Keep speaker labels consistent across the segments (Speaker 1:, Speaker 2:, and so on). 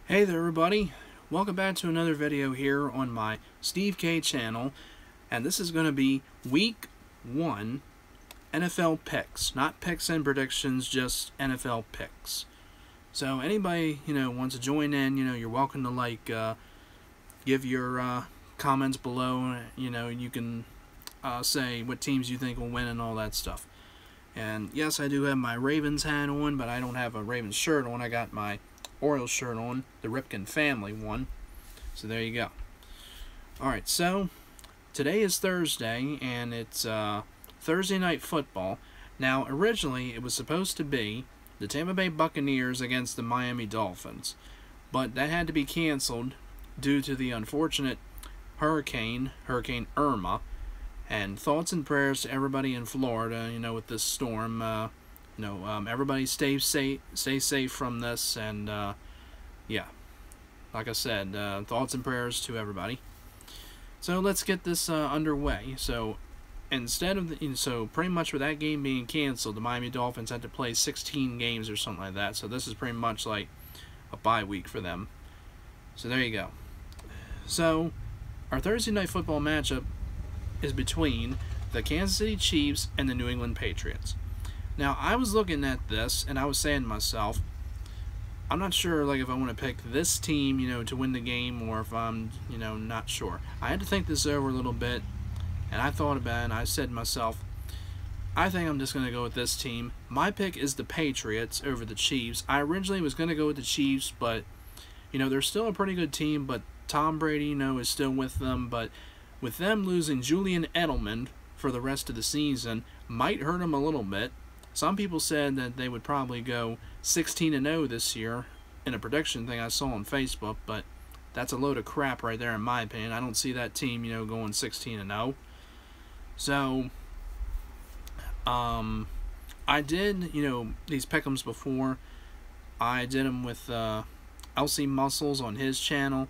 Speaker 1: Hey there everybody, welcome back to another video here on my Steve K channel, and this is going to be week 1 NFL picks, not picks and predictions, just NFL picks. So anybody, wants to join in, you're welcome to give your comments below. You can say what teams you think will win and all that stuff. And yes, I do have my Ravens hat on, but I don't have a Ravens shirt on. I got my Orioles shirt on, the Ripken family one. So there you go. Alright, so today is Thursday, and it's Thursday Night Football. Now, originally, it was supposed to be the Tampa Bay Buccaneers against the Miami Dolphins, but that had to be canceled due to the unfortunate Hurricane Irma. And thoughts and prayers to everybody in Florida, with this storm. Everybody stay safe from this, and yeah, like I said, thoughts and prayers to everybody. So let's get this underway. So instead of so pretty much with that game being canceled, the Miami Dolphins had to play 16 games or something like that. So this is pretty much like a bye week for them. So there you go. So our Thursday Night Football matchup is between the Kansas City Chiefs and the New England Patriots. Now, I was looking at this, and I was saying to myself, I'm not sure if I want to pick this team, to win the game, or if I'm, not sure. I had to think this over a little bit, and I thought about it, and I said to myself, I think I'm just going to go with this team. My pick is the Patriots over the Chiefs. I originally was going to go with the Chiefs, but, they're still a pretty good team, but Tom Brady, is still with them, but with them losing Julian Edelman for the rest of the season might hurt them a little bit. Some people said that they would probably go 16-0 this year in a prediction thing I saw on Facebook, but that's a load of crap right there in my opinion. I don't see that team, going 16-0. So, I did, these pick'ems before. I did them with LC Muscles on his channel,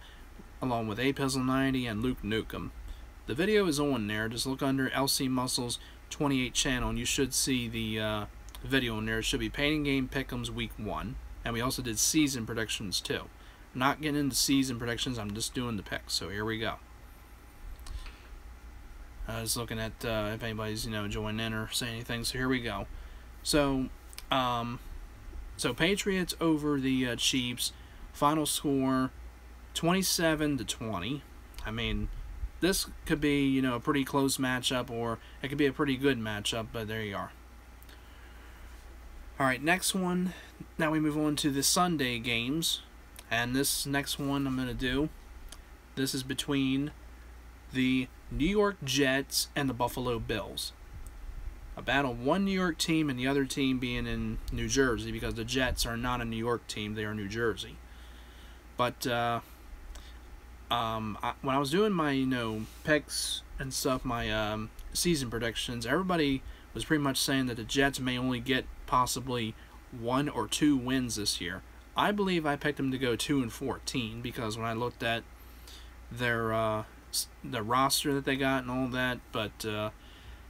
Speaker 1: along with APizzle90 and Luke Nukem. The video is on there. Just look under LC Muscles 28 channel, and you should see the video in there. It should be Painting Game Pick'ems Week 1, and we also did season predictions too. I'm not getting into season predictions. I'm just doing the picks. So here we go. I was looking at if anybody's joining in or saying anything. So here we go. So Patriots over the Chiefs. Final score 27-20. I mean, this could be, a pretty close matchup, or it could be a pretty good matchup, but there you are. Alright, next one. Now we move on to the Sunday games. And this next one I'm going to do, this is between the New York Jets and the Buffalo Bills. A battle, one New York team and the other team being in New Jersey, because the Jets are not a New York team, they are New Jersey. But, when I was doing my, picks and stuff, my season predictions, everybody was pretty much saying that the Jets may only get possibly 1 or 2 wins this year. I believe I picked them to go 2-14, because when I looked at their the roster that they got and all that, but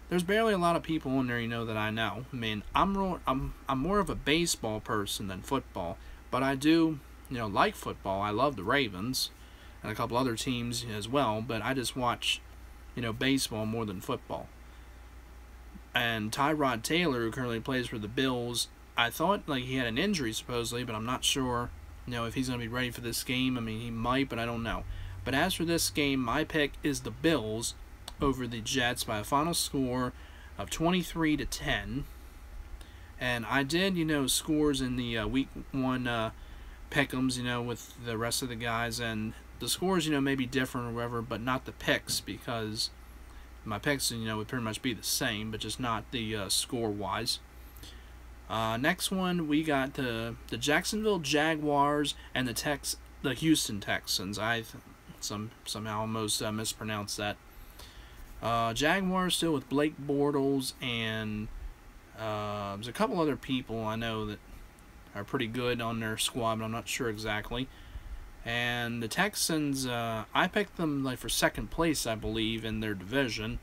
Speaker 1: there's barely a lot of people in there, that I know. I mean, I'm more of a baseball person than football, but I do, like football. I love the Ravens and a couple other teams as well, but I just watch, baseball more than football. And Tyrod Taylor, who currently plays for the Bills, I thought he had an injury supposedly, but I'm not sure, if he's going to be ready for this game. I mean, he might, but I don't know. But as for this game, my pick is the Bills over the Jets by a final score of 23-10. And I did, scores in the week 1 pick'ems, with the rest of the guys, and the scores, may be different or whatever, but not the picks, because my picks, would pretty much be the same, but just not the score-wise. Next one, we got the Jacksonville Jaguars and the Houston Texans. I somehow almost mispronounced that. Jaguars still with Blake Bortles, and there's a couple other people I know that are pretty good on their squad, but I'm not sure exactly. And the Texans, I picked them for second place, I believe, in their division.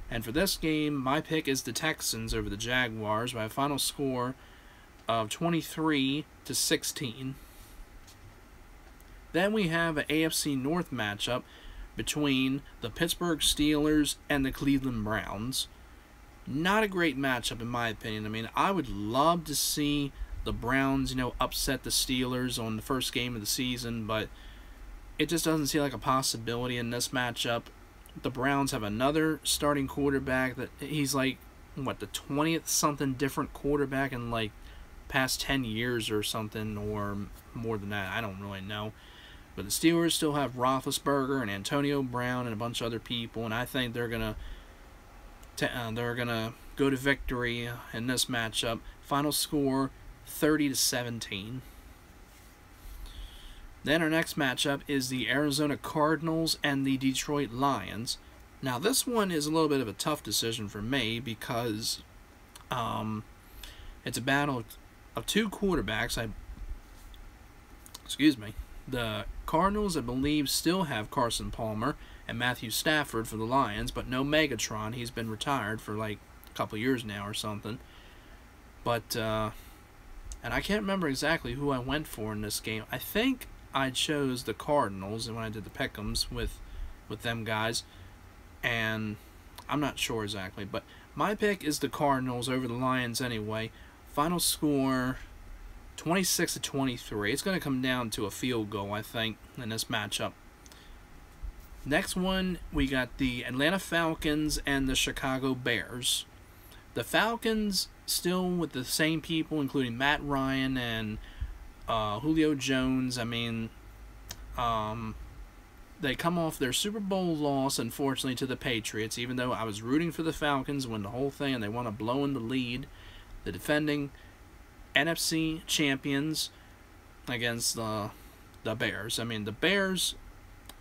Speaker 1: And for this game, my pick is the Texans over the Jaguars by a final score of 23-16. Then we have an AFC North matchup between the Pittsburgh Steelers and the Cleveland Browns. Not a great matchup in my opinion. I mean, I would love to see the Browns, upset the Steelers on the first game of the season, but it just doesn't seem like a possibility in this matchup. The Browns have another starting quarterback that he's like, the 20th something different quarterback in like past 10 years or something, or more than that. I don't really know. But the Steelers still have Roethlisberger and Antonio Brown and a bunch of other people, and I think they're gonna go to victory in this matchup. Final score 30-17. Then our next matchup is the Arizona Cardinals and the Detroit Lions. Now this one is a little bit of a tough decision for me because it's a battle of two quarterbacks. The Cardinals, I believe, still have Carson Palmer and Matthew Stafford for the Lions, but no Megatron. He's been retired for like a couple years now or something. But and I can't remember exactly who I went for in this game. I think I chose the Cardinals when I did the pick'ems with them guys, and I'm not sure exactly, but my pick is the Cardinals over the Lions anyway. Final score 26-23. It's going to come down to a field goal, I think, in this matchup. Next one, we got the Atlanta Falcons and the Chicago Bears. The Falcons still with the same people, including Matt Ryan and Julio Jones. I mean, they come off their Super Bowl loss, unfortunately, to the Patriots, even though I was rooting for the Falcons to win the whole thing, and they want to blow in the lead. The defending NFC champions against the Bears. I mean, the Bears,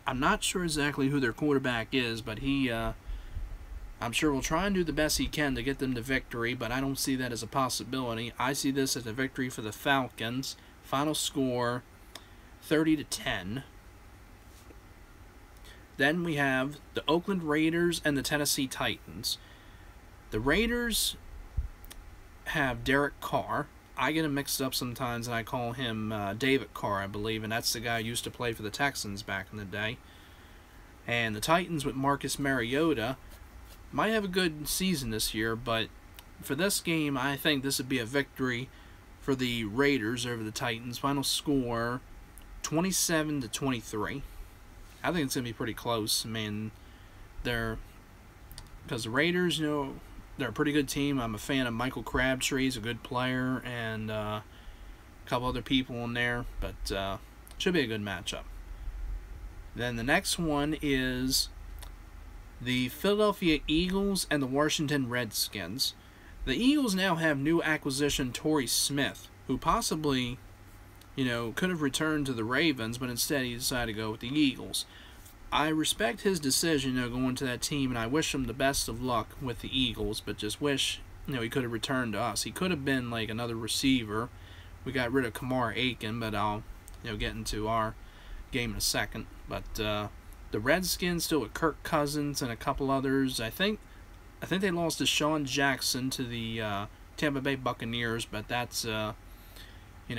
Speaker 1: I'm not sure exactly who their quarterback is, but he, I'm sure will try and do the best he can to get them to victory, but I don't see that as a possibility. I see this as a victory for the Falcons. Final score 30-10. Then we have the Oakland Raiders and the Tennessee Titans. The Raiders have Derek Carr. I get him mixed up sometimes, and I call him David Carr, I believe, and that's the guy who used to play for the Texans back in the day. And the Titans with Marcus Mariota might have a good season this year, but for this game, I think this would be a victory for the Raiders over the Titans. Final score 27-23. I think it's going to be pretty close. I mean, because the Raiders, they're a pretty good team. I'm a fan of Michael Crabtree. He's a good player, and a couple other people in there, but should be a good matchup. Then the next one is the Philadelphia Eagles and the Washington Redskins. The Eagles now have new acquisition Torrey Smith, who possibly, could have returned to the Ravens, but instead he decided to go with the Eagles. I respect his decision, going to that team, and I wish him the best of luck with the Eagles, but just wish, he could have returned to us. He could have been like another receiver. We got rid of Kamar Aiken, but I'll, get into our game in a second. But the Redskins still with Kirk Cousins and a couple others. I think they lost to Deshaun Jackson to the Tampa Bay Buccaneers, but that's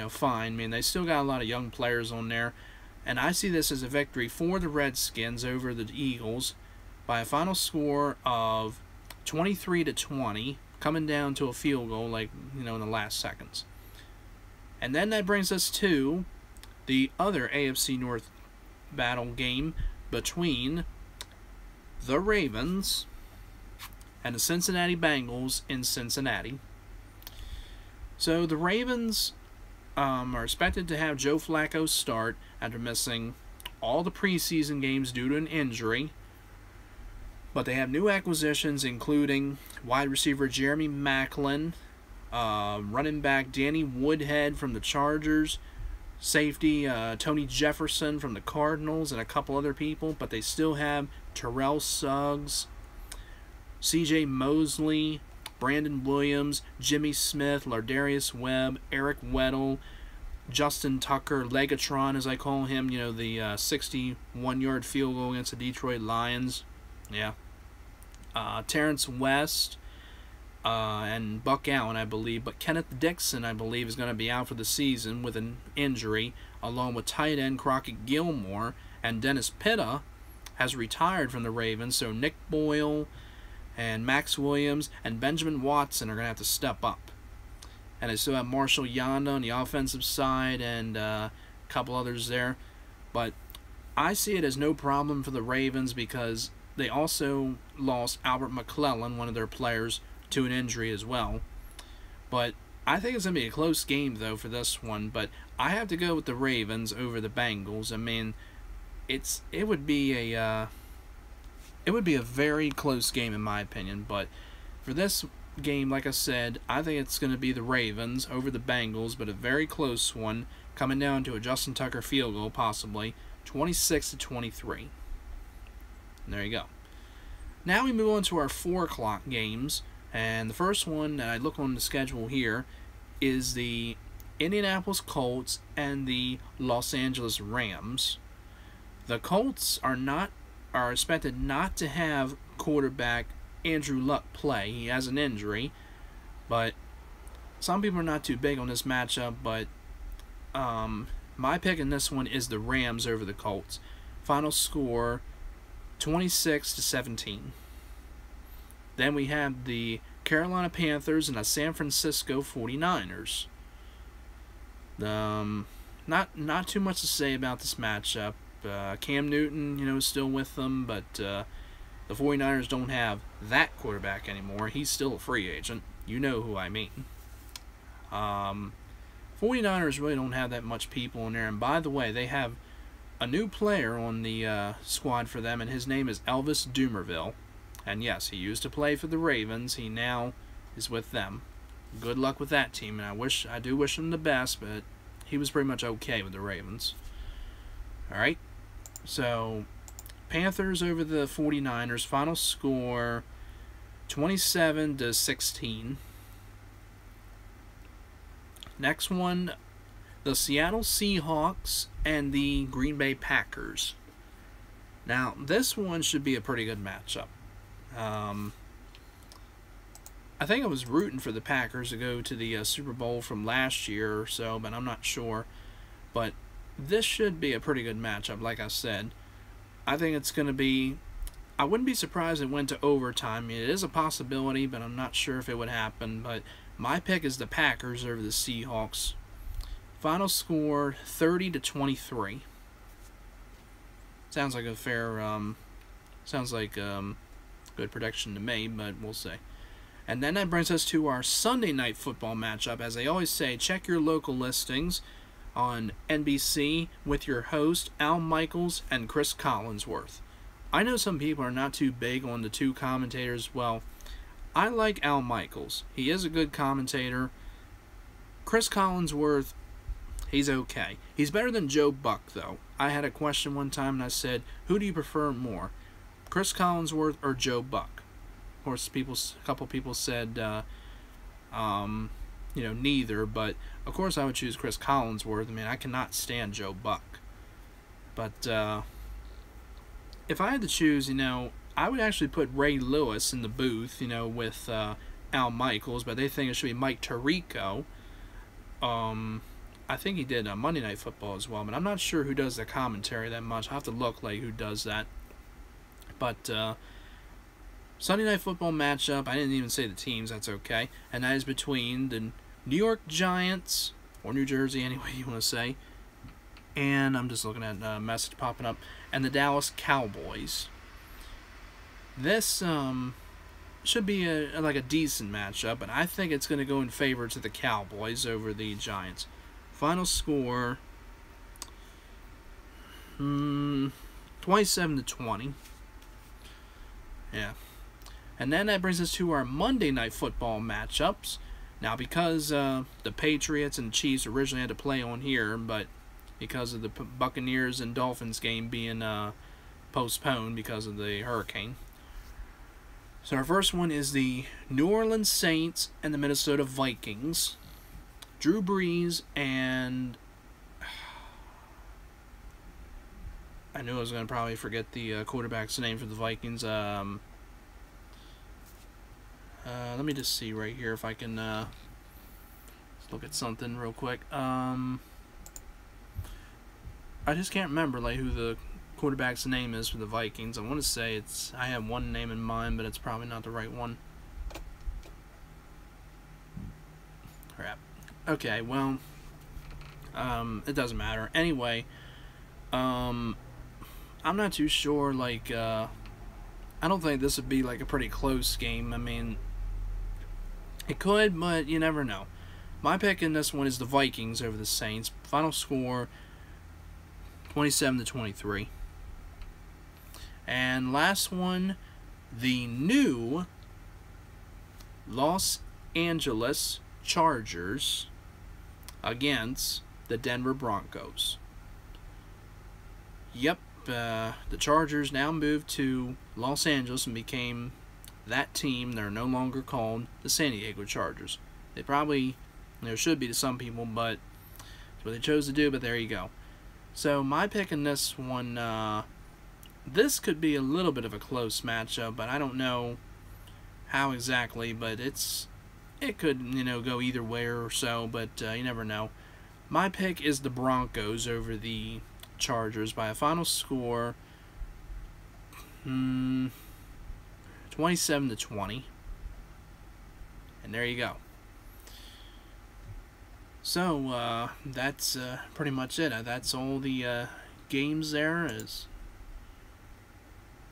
Speaker 1: fine. I mean, they still got a lot of young players on there. And I see this as a victory for the Redskins over the Eagles by a final score of 23-20, coming down to a field goal, in the last seconds. And then that brings us to the other AFC North battle game between the Ravens and the Cincinnati Bengals in Cincinnati. So the Ravens are expected to have Joe Flacco start after missing all the preseason games due to an injury. But they have new acquisitions, including wide receiver Jeremy Maclin, running back Danny Woodhead from the Chargers, safety Tony Jefferson from the Cardinals, and a couple other people. But they still have Terrell Suggs, C.J. Mosley, Brandon Williams, Jimmy Smith, Lardarius Webb, Eric Weddle, Justin Tucker, Legatron, as I call him, the 61-yard field goal against the Detroit Lions. Yeah. Terrence West, and Buck Allen, I believe. But Kenneth Dixon, I believe, is going to be out for the season with an injury, along with tight end Crockett Gilmore. And Dennis Pitta has retired from the Ravens, so Nick Boyle and Max Williams and Benjamin Watson are going to have to step up. And I still have Marshall Yanda on the offensive side and a couple others there. But I see it as no problem for the Ravens because they also lost Albert McClellan, one of their players, to an injury as well. But I think it's going to be a close game, though, for this one. But I have to go with the Ravens over the Bengals. I mean, it would be a very close game in my opinion. But for this game, like I said, I think it's going to be the Ravens over the Bengals, but a very close one, coming down to a Justin Tucker field goal, possibly 26-23. There you go. Now we move on to our 4 o'clock games, and the first one that I look on the schedule here is the Indianapolis Colts and the Los Angeles Rams. The Colts are expected not to have quarterback Andrew Luck play. He has an injury, but some people are not too big on this matchup, but my pick in this one is the Rams over the Colts. Final score 26-17. Then we have the Carolina Panthers and the San Francisco 49ers. Not too much to say about this matchup. Cam Newton, is still with them, but the 49ers don't have that quarterback anymore. He's still a free agent. You know who I mean. 49ers really don't have that much people in there. And by the way, they have a new player on the squad for them, and his name is Elvis Dumervil. And yes, he used to play for the Ravens. He now is with them. Good luck with that team, and I do wish him the best, but he was pretty much okay with the Ravens. Alright, so Panthers over the 49ers, final score 27-16. Next one, the Seattle Seahawks and the Green Bay Packers. Now, this one should be a pretty good matchup. I think I was rooting for the Packers to go to the Super Bowl from last year or so, but I'm not sure. But this should be a pretty good matchup, like I said. I think it's going to be... I wouldn't be surprised if it went to overtime. It is a possibility, but I'm not sure if it would happen. But my pick is the Packers over the Seahawks. Final score 30-23. Sounds like a fair... good prediction to me, but we'll see. And then that brings us to our Sunday night football matchup. As I always say, check your local listings on NBC with your host, Al Michaels and Chris Collinsworth. I know some people are not too big on the two commentators. Well, I like Al Michaels. He is a good commentator. Chris Collinsworth, he's okay. He's better than Joe Buck, though. I had a question one time, and I said, who do you prefer more, Chris Collinsworth or Joe Buck? Of course, a couple people said, neither. But of course, I would choose Chris Collinsworth. I mean, I cannot stand Joe Buck. But if I had to choose, I would actually put Ray Lewis in the booth, with Al Michaels. But they think it should be Mike Tirico. I think he did Monday Night Football as well, but I'm not sure who does the commentary that much. I'll have to look like who does that. But Sunday Night Football matchup, I didn't even say the teams, that's okay. And that is between the New York Giants, or New Jersey, any way you want to say, and I'm just looking at a message popping up, and the Dallas Cowboys. This should be a decent matchup, but I think it's going to go in favor to the Cowboys over the Giants. Final score 27-20. Yeah. And then that brings us to our Monday Night Football matchups. Now, because the Patriots and Chiefs originally had to play on here, but because of the Buccaneers and Dolphins game being postponed because of the hurricane. So our first one is the New Orleans Saints and the Minnesota Vikings. Drew Brees and... I knew I was going to probably forget the quarterback's name for the Vikings. Let me just see right here if I can let's look at something real quick. I just can't remember like who the quarterback's name is for the Vikings. I want to say I have one name in mind, but it's probably not the right one. Crap. Okay, well, it doesn't matter. Anyway, I'm not too sure, like, I don't think this would be like a pretty close game. I mean, it could, but you never know. My pick in this one is the Vikings over the Saints. Final score 27-23. And last one, the new Los Angeles Chargers against the Denver Broncos. Yep, the Chargers now moved to Los Angeles and became that team. They're no longer called the San Diego Chargers. They probably, should be to some people, but that's what they chose to do, but there you go. So my pick in this one, this could be a little bit of a close matchup, but I don't know how exactly, but it could, go either way or so, but you never know. My pick is the Broncos over the Chargers by a final score 27-20. And there you go. So that's pretty much it. That's all the games there. Is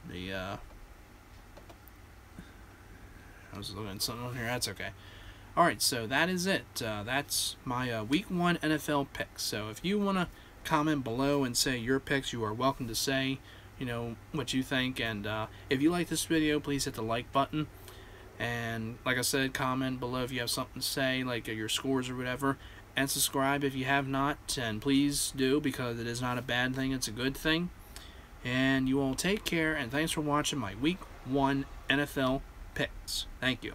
Speaker 1: the I was looking at something on here. That's okay. Alright, so that is it. That's my Week 1 NFL picks. So if you want to comment below and say your picks, you are welcome to say, what you think. And if you like this video, please hit the like button. And like I said, comment below if you have something to say, like your scores or whatever. And subscribe if you have not. And please do, because it is not a bad thing. It's a good thing. And you all take care. And thanks for watching my Week 1 NFL picks. Thank you.